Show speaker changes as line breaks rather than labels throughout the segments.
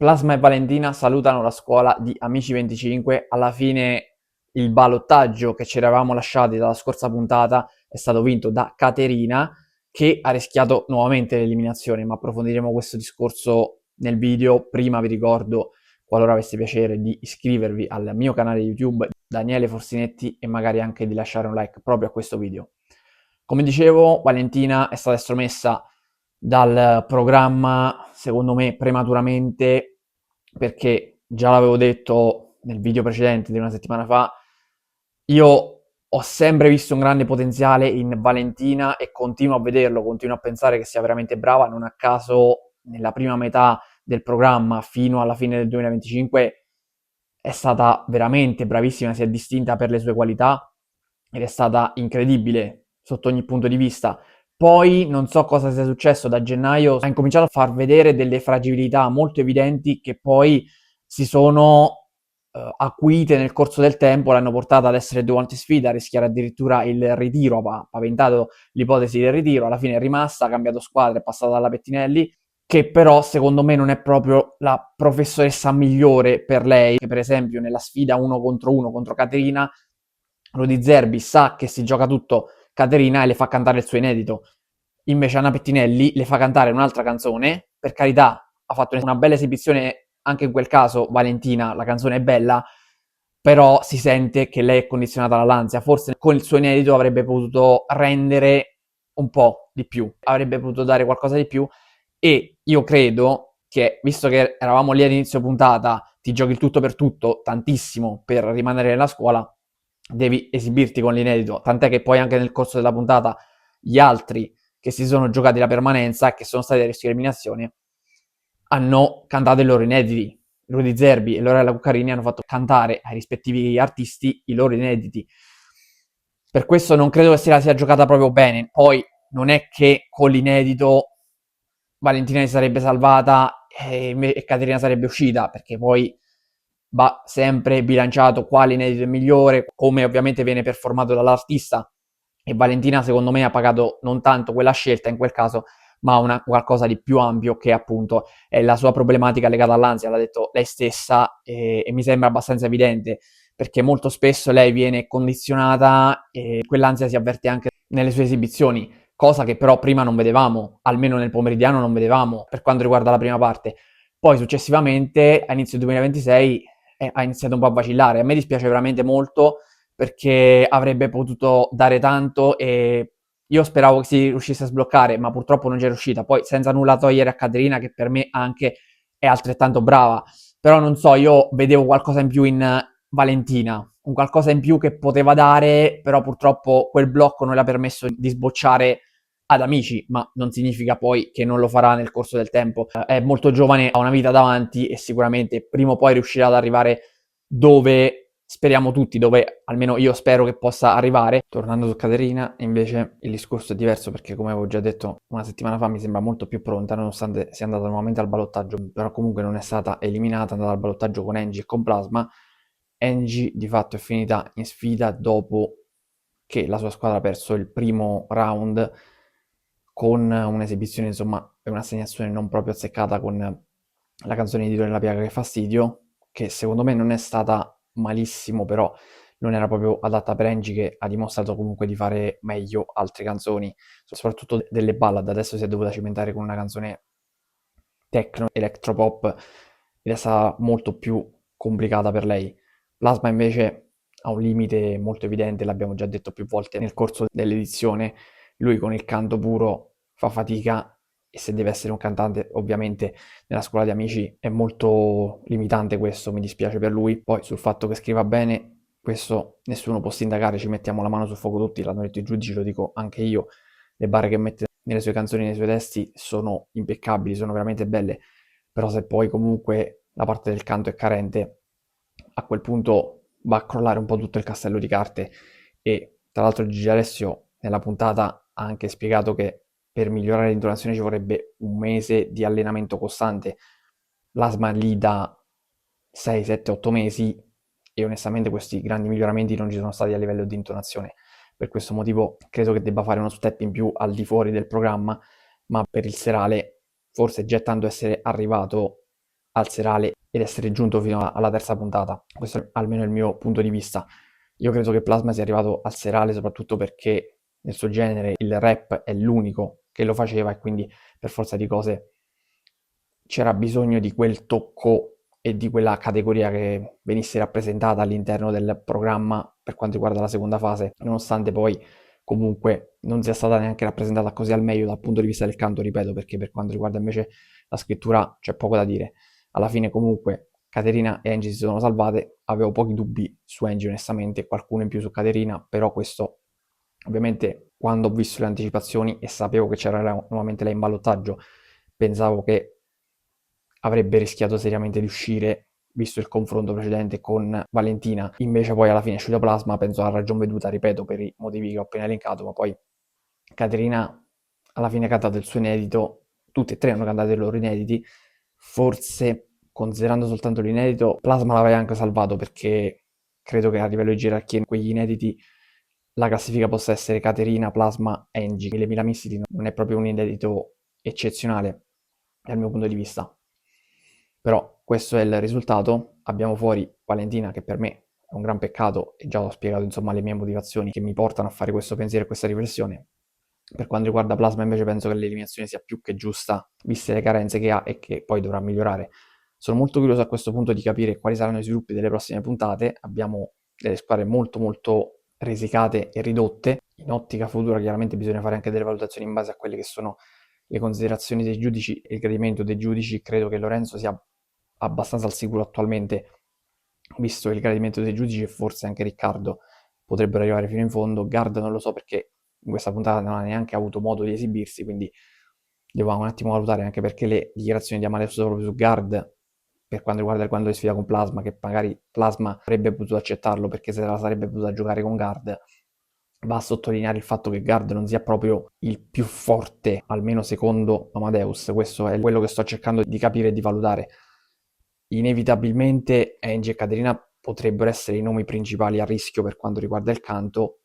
Plasma e Valentina salutano la scuola di Amici 25. Alla fine il ballottaggio che ci eravamo lasciati dalla scorsa puntata è stato vinto da Caterina, che ha rischiato nuovamente l'eliminazione, ma approfondiremo questo discorso nel video. Prima vi ricordo, qualora avesse piacere, di iscrivervi al mio canale YouTube Daniele Forsinetti e magari anche di lasciare un like proprio a questo video. Come dicevo, Valentina è stata estromessa dal programma, secondo me, prematuramente, perché già l'avevo detto nel video precedente di una settimana fa, io ho sempre visto un grande potenziale in Valentina e continuo a vederlo, continuo a pensare che sia veramente brava. Non a caso nella prima metà del programma fino alla fine del 2025 è stata veramente bravissima, si è distinta per le sue qualità ed è stata incredibile sotto ogni punto di vista. Poi non so cosa sia successo, da gennaio ha incominciato a far vedere delle fragilità molto evidenti che poi si sono acuite nel corso del tempo, l'hanno portata ad essere due volte sfida, a rischiare addirittura il ritiro, ha paventato l'ipotesi del ritiro, alla fine è rimasta, ha cambiato squadra, è passata dalla Pettinelli, che però secondo me non è proprio la professoressa migliore per lei, che per esempio nella sfida 1 contro Caterina, Rudy Zerbi sa che si gioca tutto Caterina e le fa cantare il suo inedito. Invece Anna Pettinelli le fa cantare un'altra canzone, per carità ha fatto una bella esibizione anche in quel caso Valentina, la canzone è bella, però si sente che lei è condizionata dall'ansia, forse con il suo inedito avrebbe potuto rendere un po' di più, avrebbe potuto dare qualcosa di più e io credo che, visto che eravamo lì all'inizio puntata, ti giochi il tutto per tutto, tantissimo per rimanere nella scuola, devi esibirti con l'inedito, tant'è che poi anche nel corso della puntata gli altri che si sono giocati la permanenza e che sono stati a rischio di eliminazione hanno cantato i loro inediti. Rudy Zerbi e Lorella Cuccarini hanno fatto cantare ai rispettivi artisti i loro inediti. Per questo non credo che se la sia giocata proprio bene. Poi non è che con l'inedito Valentina si sarebbe salvata e Caterina sarebbe uscita, perché poi va sempre bilanciato quale inedito è migliore, come ovviamente viene performato dall'artista. E Valentina secondo me ha pagato non tanto quella scelta in quel caso, ma qualcosa di più ampio che appunto è la sua problematica legata all'ansia, l'ha detto lei stessa e mi sembra abbastanza evidente, perché molto spesso lei viene condizionata e quell'ansia si avverte anche nelle sue esibizioni, cosa che però prima non vedevamo, almeno nel pomeridiano non vedevamo per quanto riguarda la prima parte. Poi successivamente, a inizio 2026, ha iniziato un po' a vacillare. A me dispiace veramente molto perché avrebbe potuto dare tanto e io speravo che si riuscisse a sbloccare, ma purtroppo non c'è riuscita. Poi senza nulla togliere a Caterina, che per me anche è altrettanto brava. Però non so, io vedevo qualcosa in più in Valentina, un qualcosa in più che poteva dare, però purtroppo quel blocco non le ha permesso di sbocciare ad Amici, ma non significa poi che non lo farà nel corso del tempo. È molto giovane, ha una vita davanti e sicuramente prima o poi riuscirà ad arrivare dove speriamo tutti, dove almeno io spero che possa arrivare. Tornando su Caterina, invece il discorso è diverso perché, come avevo già detto una settimana fa, mi sembra molto più pronta, nonostante sia andata nuovamente al ballottaggio, però comunque non è stata eliminata, è andata al ballottaggio con Angie e con Plasma. Angie di fatto è finita in sfida dopo che la sua squadra ha perso il primo round con un'esibizione, insomma, e un'assegnazione non proprio azzeccata con la canzone di Dore la piaga che fastidio, che secondo me non è stata malissimo, però non era proprio adatta per Angie, che ha dimostrato comunque di fare meglio altre canzoni, soprattutto delle ballad. Adesso si è dovuta cimentare con una canzone techno, electropop, ed è stata molto più complicata per lei. Plasma invece ha un limite molto evidente, l'abbiamo già detto più volte nel corso dell'edizione, lui con il canto puro fa fatica e se deve essere un cantante ovviamente nella scuola di Amici è molto limitante questo, mi dispiace per lui. Poi sul fatto che scriva bene, questo nessuno può sindacare, ci mettiamo la mano sul fuoco tutti, l'hanno detto i giudici, lo dico anche io, le barre che mette nelle sue canzoni, nei suoi testi sono impeccabili, sono veramente belle, però se poi comunque la parte del canto è carente, a quel punto va a crollare un po' tutto il castello di carte. E tra l'altro Gigi Alessio nella puntata ha anche spiegato che per migliorare l'intonazione ci vorrebbe un mese di allenamento costante. L'asma lì da 6, 7, 8 mesi e onestamente questi grandi miglioramenti non ci sono stati a livello di intonazione. Per questo motivo credo che debba fare uno step in più al di fuori del programma, ma per il serale forse già tanto essere arrivato al serale ed essere giunto fino alla terza puntata. Questo è almeno il mio punto di vista. Io credo che Plasma sia arrivato al serale soprattutto perché nel suo genere il rap è l'unico che lo faceva e quindi per forza di cose c'era bisogno di quel tocco e di quella categoria che venisse rappresentata all'interno del programma per quanto riguarda la seconda fase, nonostante poi comunque non sia stata neanche rappresentata così al meglio dal punto di vista del canto, ripeto, perché per quanto riguarda invece la scrittura c'è poco da dire. Alla fine comunque Caterina e Angie si sono salvate, avevo pochi dubbi su Angie onestamente, qualcuno in più su Caterina, però questo ovviamente quando ho visto le anticipazioni e sapevo che c'era nuovamente lei in ballottaggio, pensavo che avrebbe rischiato seriamente di uscire, visto il confronto precedente con Valentina. Invece poi alla fine è uscito Plasma, penso a ragion veduta, ripeto, per i motivi che ho appena elencato, ma poi Caterina alla fine ha cantato il suo inedito, tutti e tre hanno cantato i loro inediti, forse considerando soltanto l'inedito, Plasma l'aveva anche salvato perché credo che a livello di gerarchia in quegli inediti la classifica possa essere Caterina, Plasma, Angie. Le Mila Mistiti non è proprio un inedito eccezionale dal mio punto di vista. Però questo è il risultato. Abbiamo fuori Valentina, che per me è un gran peccato, e già ho spiegato insomma le mie motivazioni che mi portano a fare questo pensiero e questa riflessione. Per quanto riguarda Plasma invece penso che l'eliminazione sia più che giusta, viste le carenze che ha e che poi dovrà migliorare. Sono molto curioso a questo punto di capire quali saranno i sviluppi delle prossime puntate. Abbiamo delle squadre molto molto risicate e ridotte. In ottica futura chiaramente bisogna fare anche delle valutazioni in base a quelle che sono le considerazioni dei giudici e il gradimento dei giudici. Credo che Lorenzo sia abbastanza al sicuro attualmente, visto il gradimento dei giudici e forse anche Riccardo potrebbero arrivare fino in fondo. Gard non lo so perché in questa puntata non ha neanche avuto modo di esibirsi, quindi devo un attimo valutare anche perché le dichiarazioni di Amadeus proprio su Gard per quanto riguarda il quando di sfida con Plasma, che magari Plasma avrebbe potuto accettarlo perché se la sarebbe potuta giocare con Gard. Va a sottolineare il fatto che Gard non sia proprio il più forte, almeno secondo Amadeus. Questo è quello che sto cercando di capire e di valutare. Inevitabilmente Angie e Caterina potrebbero essere i nomi principali a rischio per quanto riguarda il canto.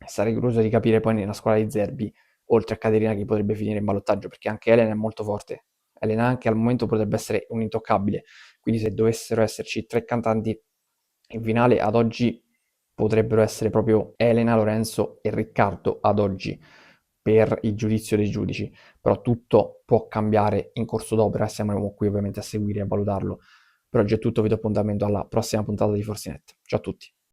Sarei curioso di capire poi nella squadra di Zerbi, oltre a Caterina, chi potrebbe finire in ballottaggio, perché anche Elena è molto forte. Elena anche al momento potrebbe essere un intoccabile, quindi se dovessero esserci tre cantanti in finale ad oggi potrebbero essere proprio Elena, Lorenzo e Riccardo ad oggi per il giudizio dei giudici, però tutto può cambiare in corso d'opera e siamo qui ovviamente a seguire e a valutarlo. Per oggi è tutto, vi do appuntamento alla prossima puntata di Forsinet. Ciao a tutti.